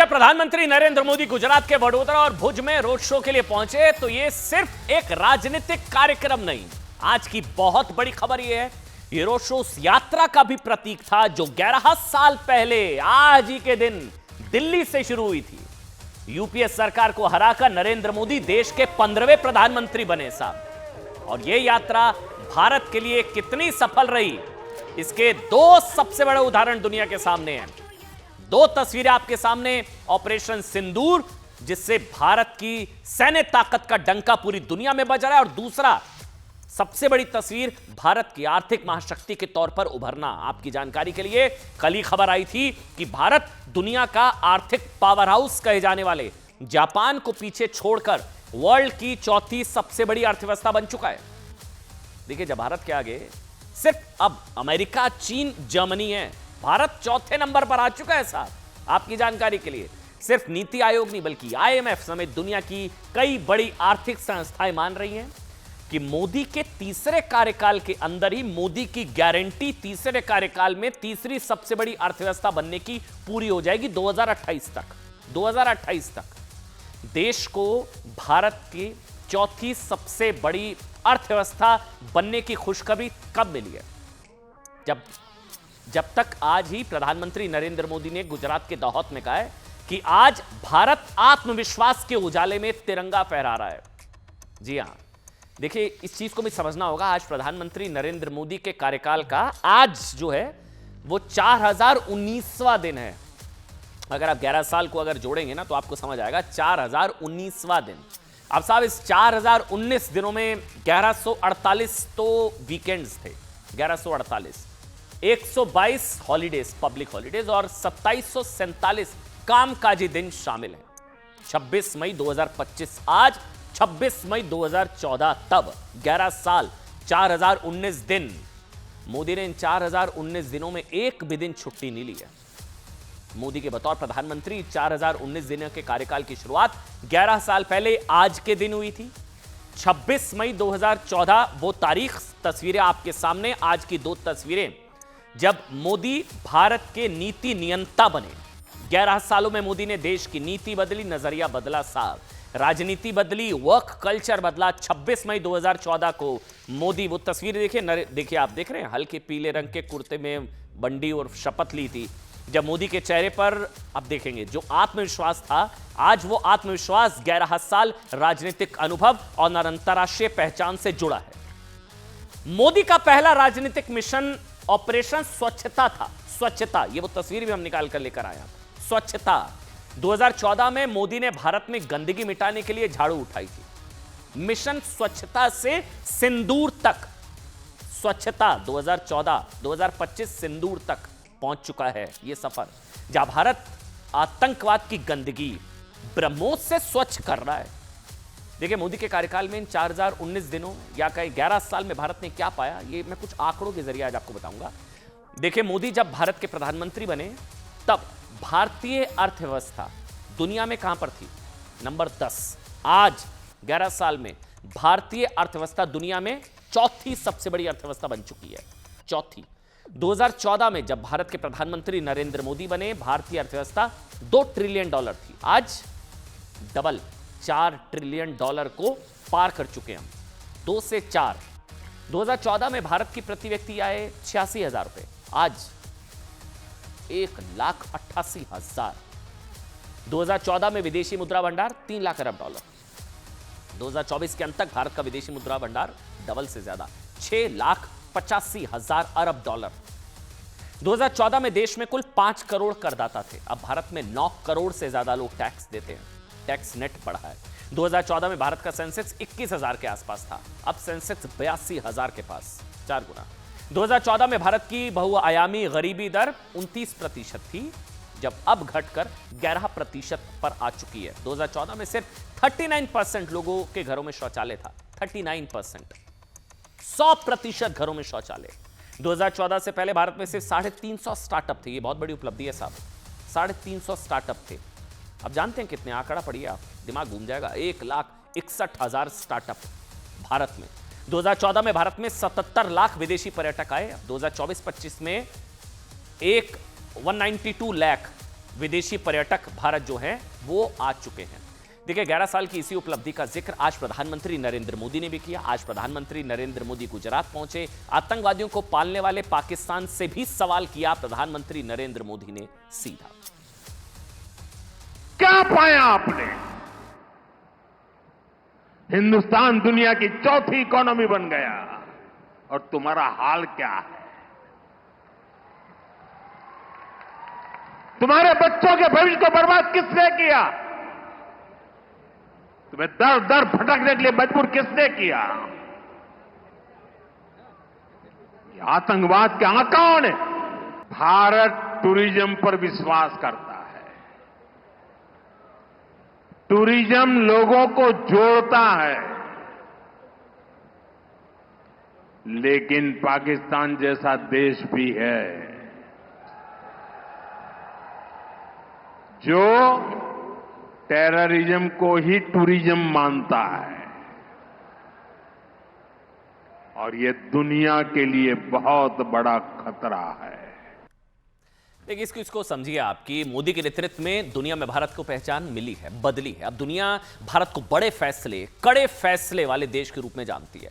प्रधानमंत्री नरेंद्र मोदी गुजरात के वडोदरा और भुज में रोड शो के लिए पहुंचे तो ये सिर्फ एक राजनीतिक कार्यक्रम नहीं, आज की बहुत बड़ी खबर ये है, ये रोड शो उस यात्रा का भी प्रतीक था जो 11 साल पहले आज ही के दिन दिल्ली से शुरू हुई थी। यूपीए सरकार को हराकर नरेंद्र मोदी देश के 15वें प्रधानमंत्री बने साहब। और यह यात्रा भारत के लिए कितनी सफल रही, इसके दो सबसे बड़े उदाहरण दुनिया के सामने हैं। दो तस्वीरें आपके सामने, ऑपरेशन सिंदूर जिससे भारत की सैन्य ताकत का डंका पूरी दुनिया में बज रहा है, और दूसरा सबसे बड़ी तस्वीर भारत की आर्थिक महाशक्ति के तौर पर उभरना। आपकी जानकारी के लिए कल ही खबर आई थी कि भारत दुनिया का आर्थिक पावर हाउस कहे जाने वाले जापान को पीछे छोड़कर वर्ल्ड की चौथी सबसे बड़ी अर्थव्यवस्था बन चुका है। देखिए, जब भारत के आगे सिर्फ अब अमेरिका, चीन, जर्मनी है, भारत चौथे नंबर पर आ चुका है साहब। आपकी जानकारी के लिए सिर्फ नीति आयोग नहीं बल्कि आईएमएफ समेत दुनिया की कई बड़ी आर्थिक संस्थाएं मान रही हैं कि मोदी के तीसरे कार्यकाल के अंदर ही मोदी की गारंटी तीसरे कार्यकाल में तीसरी सबसे बड़ी अर्थव्यवस्था बनने की पूरी हो जाएगी 2028 तक। 2028 तक देश को भारत की चौथी सबसे बड़ी अर्थव्यवस्था बनने की खुशखबरी कब मिली है? जब तक आज ही प्रधानमंत्री नरेंद्र मोदी ने गुजरात के दाहोद में कहा है कि आज भारत आत्मविश्वास के उजाले में तिरंगा फहरा रहा है। जी हां, देखिए, इस चीज को भी समझना होगा। आज प्रधानमंत्री नरेंद्र मोदी के कार्यकाल का आज जो है वो 4019वां दिन है। अगर आप 11 साल को अगर जोड़ेंगे ना तो आपको समझ आएगा 4019वां दिन। अब साहब, इस 4019 दिनों में 1148 तो वीकेंड्स थे, 1148, 122 हॉलीडेज, पब्लिक हॉलीडेज, और 2747 कामकाजी दिन शामिल हैं। 26 मई 2025 आज, 26 मई 2014 तब, 11 साल, 4019 दिन। मोदी ने इन 4019 दिनों में एक भी दिन छुट्टी नहीं ली है। मोदी के बतौर प्रधानमंत्री 4019 दिनों के कार्यकाल की शुरुआत 11 साल पहले आज के दिन हुई थी। 26 मई 2014 वो तारीख, तस्वीरें आपके सामने, आज की दो तस्वीरें जब मोदी भारत के नीति नियंता बने। 11 सालों में मोदी ने देश की नीति बदली, नजरिया बदला साहब, राजनीति बदली, वर्क कल्चर बदला। 26 मई 2014 को मोदी, वो तस्वीर देखिए, आप देख रहे हैं, हल्के पीले रंग के कुर्ते में बंडी और शपथ ली थी। जब मोदी के चेहरे पर अब देखेंगे जो आत्मविश्वास था, आज वो आत्मविश्वास 11 साल राजनीतिक अनुभव और अंतरराष्ट्रीय पहचान से जुड़ा है। मोदी का पहला राजनीतिक मिशन ऑपरेशन स्वच्छता था। स्वच्छता, ये वो तस्वीर भी हम निकाल कर लेकर आए। स्वच्छता 2014 में मोदी ने भारत में गंदगी मिटाने के लिए झाड़ू उठाई थी। मिशन स्वच्छता से सिंदूर तक, स्वच्छता 2014, 2025 सिंदूर तक पहुंच चुका है ये सफर, जहां भारत आतंकवाद की गंदगी ब्रह्मोस से स्वच्छ कर रहा है। देखिए, मोदी के कार्यकाल में इन 4019 दिनों या कहीं 11 साल में भारत ने क्या पाया, ये मैं कुछ आंकड़ों के जरिए आज आपको बताऊंगा। देखिए, मोदी जब भारत के प्रधानमंत्री बने तब भारतीय अर्थव्यवस्था दुनिया में कहां पर थी? नंबर 10। आज 11 साल में भारतीय अर्थव्यवस्था दुनिया में चौथी सबसे बड़ी अर्थव्यवस्था बन चुकी है, चौथी। 2014 में जब भारत के प्रधानमंत्री नरेंद्र मोदी बने, भारतीय अर्थव्यवस्था $2 ट्रिलियन थी। आज डबल, $4 ट्रिलियन को पार कर चुके हम, 2 से 4। 2014 में भारत की प्रति व्यक्ति आय 86,000 रुपए, आज 1,88,000। 2014 में विदेशी मुद्रा भंडार 3 लाख अरब डॉलर। 2024 के अंत तक भारत का विदेशी मुद्रा भंडार डबल से ज्यादा, 6,85,000 अरब डॉलर। 2014 में देश में कुल 5 करोड़ करदाता थे, अब भारत में 9 करोड़ से ज्यादा लोग टैक्स देते हैं। टैक्स नेट बढ़ा है। 2014 में भारत का सेंसेक्स 21,000 के आसपास था, अब सेंसेक्स 82,000 के पास, 4 गुना। 2014 में भारत की बहुआयामी गरीबी दर 29% थी, जब अब घटकर 11% पर आ चुकी है। 2014 में सिर्फ 39% लोगों के घरों में शौचालय था, 39%, 100% घरों में शौचालय। 2014 से पहले भारत में सिर्फ 350 स्टार्टअप थे, ये बहुत बड़ी उपलब्धि है साहब, 350 स्टार्टअप थे। अब जानते हैं कितने? आंकड़ा पढ़िए आप, दिमाग घूम जाएगा। 1,61,000 स्टार्टअप भारत में। 2014 में भारत में 77 लाख विदेशी पर्यटक आए। 2024-25 में 192 लाख विदेशी पर्यटक भारत जो है वो आ चुके हैं। देखिए 11 साल की इसी उपलब्धि का जिक्र आज प्रधानमंत्री नरेंद्र मोदी ने भी किया। आज प्रधानमंत्री नरेंद्र मोदी गुजरात पहुंचे, आतंकवादियों को पालने वाले पाकिस्तान से भी सवाल किया प्रधानमंत्री नरेंद्र मोदी ने सीधा। क्या पाया आपने? हिंदुस्तान दुनिया की चौथी इकोनॉमी बन गया और तुम्हारा हाल क्या है? तुम्हारे बच्चों के भविष्य को बर्बाद किसने किया? तुम्हें दर दर भटकने के लिए मजबूर किसने किया? ये आतंकवाद के आकाओं ने। भारत टूरिज्म पर विश्वास करता है। टूरिज्म लोगों को जोड़ता है, लेकिन पाकिस्तान जैसा देश भी है जो टेररिज्म को ही टूरिज्म मानता है, और ये दुनिया के लिए बहुत बड़ा खतरा है। देखिए इसको समझिए आप कि मोदी के नेतृत्व में दुनिया में भारत को पहचान मिली है, बदली है। अब दुनिया भारत को बड़े फैसले, कड़े फैसले वाले देश के रूप में जानती है।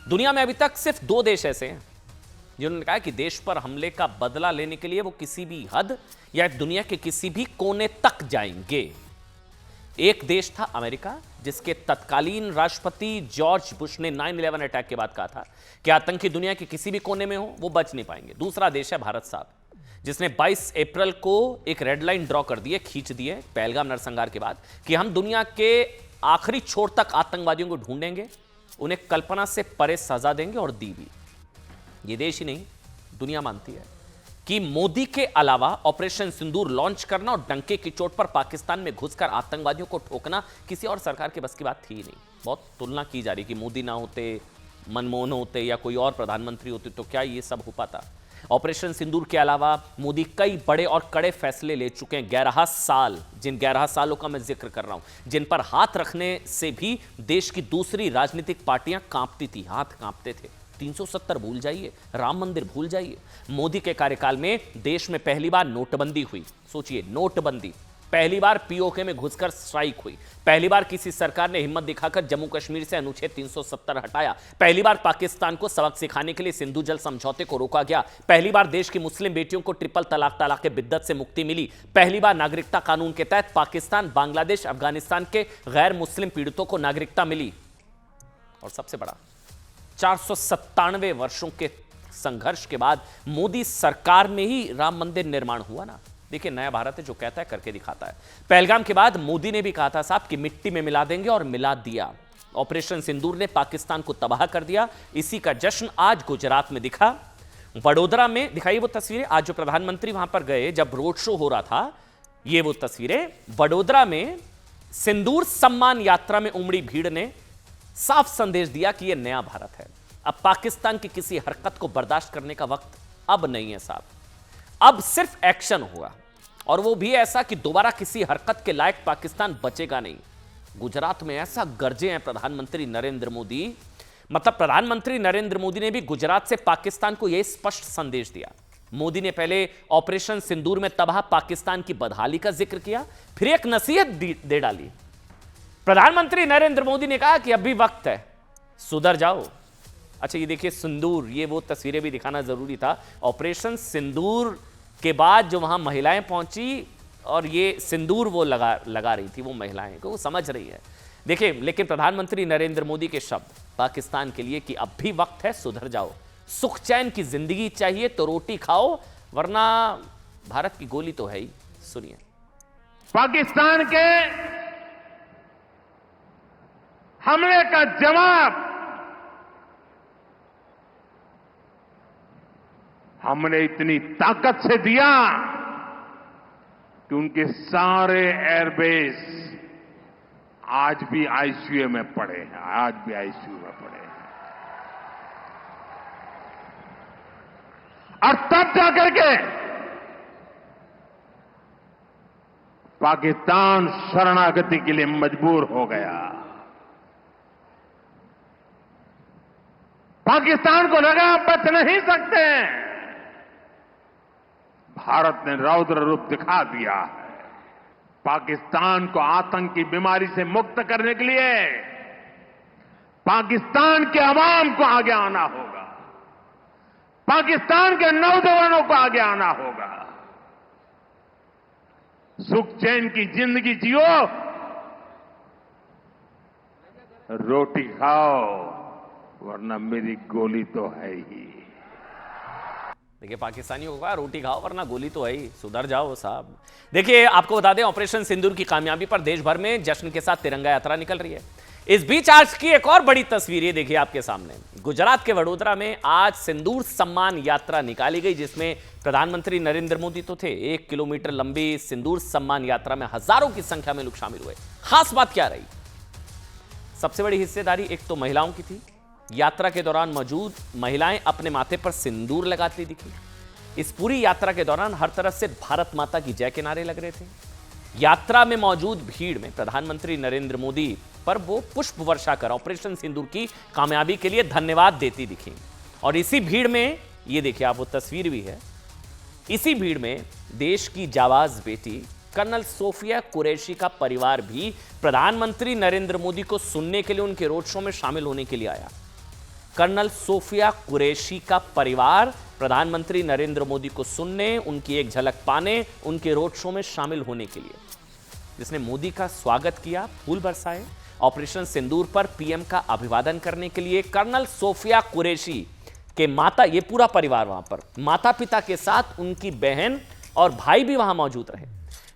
दुनिया में अभी तक सिर्फ 2 देश ऐसे हैं जिन्होंने कहा कि देश पर हमले का बदला लेने के लिए वो किसी भी हद या दुनिया के किसी भी कोने तक जाएंगे। एक देश था अमेरिका, जिसके तत्कालीन राष्ट्रपति जॉर्ज बुश ने 9/11 अटैक के बाद कहा था कि आतंकी दुनिया के किसी भी कोने में हो वो बच नहीं पाएंगे। दूसरा देश है भारत साहब, जिसने 22 अप्रैल को एक रेड लाइन ड्रॉ कर दी है, खींच दी है पहलगाम नरसंहार के बाद, कि हम दुनिया के आखिरी छोर तक आतंकवादियों को ढूंढेंगे, उन्हें कल्पना से परे सजा देंगे, और दी भी। ये देश ही नहीं, दुनिया मानती है कि मोदी के अलावा ऑपरेशन सिंदूर लॉन्च करना और डंके की चोट पर पाकिस्तान में घुसकर आतंकवादियों को ठोकना किसी और सरकार के बस की बात थी ही नहीं। बहुत तुलना की जा रही कि मोदी ना होते, मनमोहन होते या कोई और प्रधानमंत्री होते तो क्या ये सब हो पाता। ऑपरेशन सिंदूर के अलावा मोदी कई बड़े और कड़े फैसले ले चुके हैं। 11 साल, जिन 11 सालों का मैं जिक्र कर रहा हूं, जिन पर हाथ रखने से भी देश की दूसरी राजनीतिक पार्टियां कांपती थी, हाथ कांपते थे। 370 भूल जाइए, राम मंदिर भूल जाइए। मोदी के कार्यकाल में देश में पहली बार नोटबंदी हुई। सोचिए, नोटबंदी, पहली बार पीओके में घुसकर स्ट्राइक हुई, पहली बार किसी सरकार ने हिम्मत दिखाकर जम्मू कश्मीर से अनुच्छेद 370 हटाया, पहली बार पाकिस्तान को सबक सिखाने के लिए सिंधु जल समझौते को रोका गया, पहली बार देश की मुस्लिम बेटियों को ट्रिपल तलाक के बिद्दत से मुक्ति मिली, पहली बार नागरिकता कानून के तहत पाकिस्तान, बांग्लादेश, अफगानिस्तान के गैर मुस्लिम पीड़ितों को नागरिकता मिली, और सबसे बड़ा 497 वर्षों के संघर्ष के बाद मोदी सरकार में ही राम मंदिर निर्माण हुआ ना। देखिए, नया भारत है जो कहता है करके दिखाता है। पहलगाम के बाद मोदी ने भी कहा था साहब कि मिट्टी में मिला देंगे, और मिला दिया। ऑपरेशन सिंदूर ने पाकिस्तान को तबाह कर दिया। इसी का जश्न आज गुजरात में दिखा, वडोदरा में। दिखाइए वो तस्वीरें, आज जो प्रधानमंत्री वहां पर गए जब रोड शो हो रहा था, ये वो तस्वीरें। वडोदरा में सिंदूर सम्मान यात्रा में उमड़ी भीड़ ने साफ संदेश दिया कि यह नया भारत है। अब पाकिस्तान की किसी हरकत को बर्दाश्त करने का वक्त अब नहीं है साहब, अब सिर्फ एक्शन होगा, और वो भी ऐसा कि दोबारा किसी हरकत के लायक पाकिस्तान बचेगा नहीं। गुजरात में ऐसा गरजे हैं प्रधानमंत्री नरेंद्र मोदी, मतलब प्रधानमंत्री नरेंद्र मोदी ने भी गुजरात से पाकिस्तान को यह स्पष्ट संदेश दिया। मोदी ने पहले ऑपरेशन सिंदूर में तबाह पाकिस्तान की बदहाली का जिक्र किया, फिर एक नसीहत दे डाली। प्रधानमंत्री नरेंद्र मोदी ने कहा कि अभी वक्त है, सुधर जाओ। अच्छा, ये देखिए सिंदूर, ये वो तस्वीरें भी दिखाना जरूरी था। ऑपरेशन सिंदूर के बाद जो वहां महिलाएं पहुंची और ये सिंदूर वो लगा रही थी, वो महिलाएं को समझ रही है। देखिए, लेकिन प्रधानमंत्री नरेंद्र मोदी के शब्द पाकिस्तान के लिए कि अब भी वक्त है, सुधर जाओ। सुख चैन की जिंदगी चाहिए तो रोटी खाओ, वरना भारत की गोली तो है ही। सुनिए। पाकिस्तान के हमले का जवाब हमने इतनी ताकत से दिया कि उनके सारे एयरबेस आज भी आईसीयू में पड़े हैं, आज भी आईसीयू में पड़े हैं। और तब जाकर के पाकिस्तान शरणागति के लिए मजबूर हो गया। पाकिस्तान को लगा बच नहीं सकते, भारत ने रौद्र रूप दिखा दिया है। पाकिस्तान को आतंक की बीमारी से मुक्त करने के लिए पाकिस्तान के अवाम को आगे आना होगा, पाकिस्तान के नौजवानों को आगे आना होगा। सुख चैन की जिंदगी जियो, रोटी खाओ, वरना मेरी गोली तो है ही। देखिए, पाकिस्तानियों को कहा रोटी खाओ वरना गोली तो है ही, सुधर जाओ साहब। देखिए, आपको बता दें, ऑपरेशन सिंदूर की कामयाबी पर देश भर में जश्न के साथ तिरंगा यात्रा निकल रही है। इस बीच आज की एक और बड़ी तस्वीर ये देखिए आपके सामने। गुजरात के वडोदरा में आज सिंदूर सम्मान यात्रा निकाली गई, जिसमें प्रधानमंत्री नरेंद्र मोदी तो थे। 1 किलोमीटर लंबी सिंदूर सम्मान यात्रा में हजारों की संख्या में लोग शामिल हुए। खास बात क्या रही? सबसे बड़ी हिस्सेदारी एक तो महिलाओं की थी। यात्रा के दौरान मौजूद महिलाएं अपने माथे पर सिंदूर लगाती दिखी। इस पूरी यात्रा के दौरान हर तरफ से भारत माता की जय के नारे लग रहे थे। यात्रा में मौजूद भीड़ में प्रधानमंत्री नरेंद्र मोदी पर वो पुष्प वर्षा कर ऑपरेशन सिंदूर की कामयाबी के लिए धन्यवाद देती दिखी। और इसी भीड़ में ये देखिए आप, वो तस्वीर भी है, इसी भीड़ में देश की जाबाज बेटी कर्नल सोफिया कुरैशी का परिवार भी प्रधानमंत्री नरेंद्र मोदी को सुनने के लिए उनके रोड शो में शामिल होने के लिए आया। कर्नल सोफिया कुरैशी का परिवार प्रधानमंत्री नरेंद्र मोदी को सुनने, उनकी एक झलक पाने, उनके रोड शो में शामिल होने के लिए, जिसने मोदी का स्वागत किया, फूल बरसाए। ऑपरेशन सिंदूर पर पीएम का अभिवादन करने के लिए कर्नल सोफिया कुरैशी के माता, ये पूरा परिवार वहां पर, माता पिता के साथ उनकी बहन और भाई भी वहां मौजूद रहे।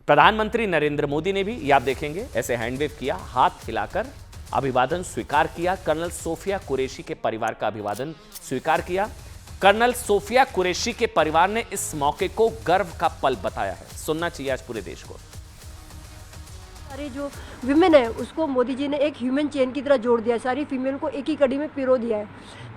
प्रधानमंत्री नरेंद्र मोदी ने भी, ये आप देखेंगे, ऐसे हैंडवेव किया, हाथ हिलाकर अभिवादन स्वीकार किया। कर्नल सोफिया कुरैशी के परिवार का अभिवादन स्वीकार किया। कर्नल सोफिया कुरैशी के परिवार ने इस मौके को गर्व का पल बताया है। सुनना चाहिए आज पूरे देश को। सारी जो विमेन है उसको मोदी जी ने एक ह्यूमन चेन की तरह जोड़ दिया है। सारी फीमेल को एक ही कड़ी में पिरो दिया है,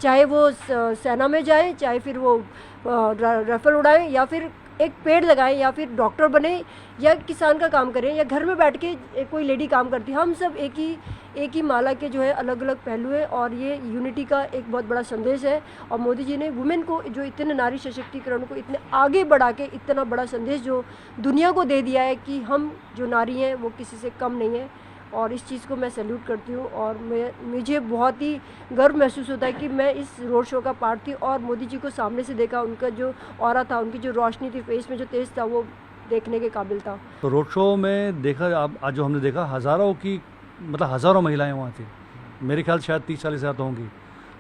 चाहे वो सेना में जाए, चाहे फिर वो राइफल उड़ाएं, या फिर एक पेड़ लगाएं, या फिर डॉक्टर बने, या किसान का काम करें, या घर में बैठ के कोई लेडी काम करती है। हम सब एक ही माला के जो है अलग अलग पहलू है, और ये यूनिटी का एक बहुत बड़ा संदेश है। और मोदी जी ने वुमेन को जो इतने नारी सशक्तिकरण को इतने आगे बढ़ा के इतना बड़ा संदेश जो दुनिया को दे दिया है कि हम जो नारी हैं वो किसी से कम नहीं है, और इस चीज़ को मैं सैल्यूट करती हूँ। और मुझे बहुत ही गर्व महसूस होता है कि मैं इस रोड शो का पार्ट थी और मोदी जी को सामने से देखा, उनका जो ऑरा था, उनकी जो रोशनी थी, फेस में जो तेज था, वो देखने के काबिल था। तो रोड शो में देखा, आज जो हमने देखा, हज़ारों महिलाएं वहाँ थी। मेरे ख्याल शायद 30-40 हज़ार तो होंगी।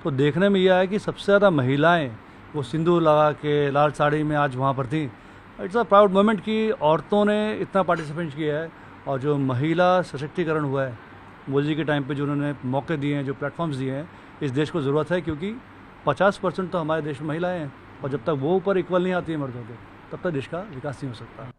तो देखने में यह है कि सबसे ज़्यादा महिलाएं वो सिंदूर लगा के लाल साड़ी में आज वहाँ पर थी। इट्स अ प्राउड मोमेंट कि औरतों ने इतना पार्टिसिपेट किया है, और जो महिला सशक्तिकरण हुआ है मोदी जी के टाइम पे, जो उन्होंने मौके दिए हैं, जो प्लेटफॉर्म्स दिए हैं, इस देश को ज़रूरत है, क्योंकि 50% तो हमारे देश में महिलाएं हैं, और जब तक वो ऊपर इक्वल नहीं आती है मर्दों के, तब तक देश का विकास नहीं हो सकता।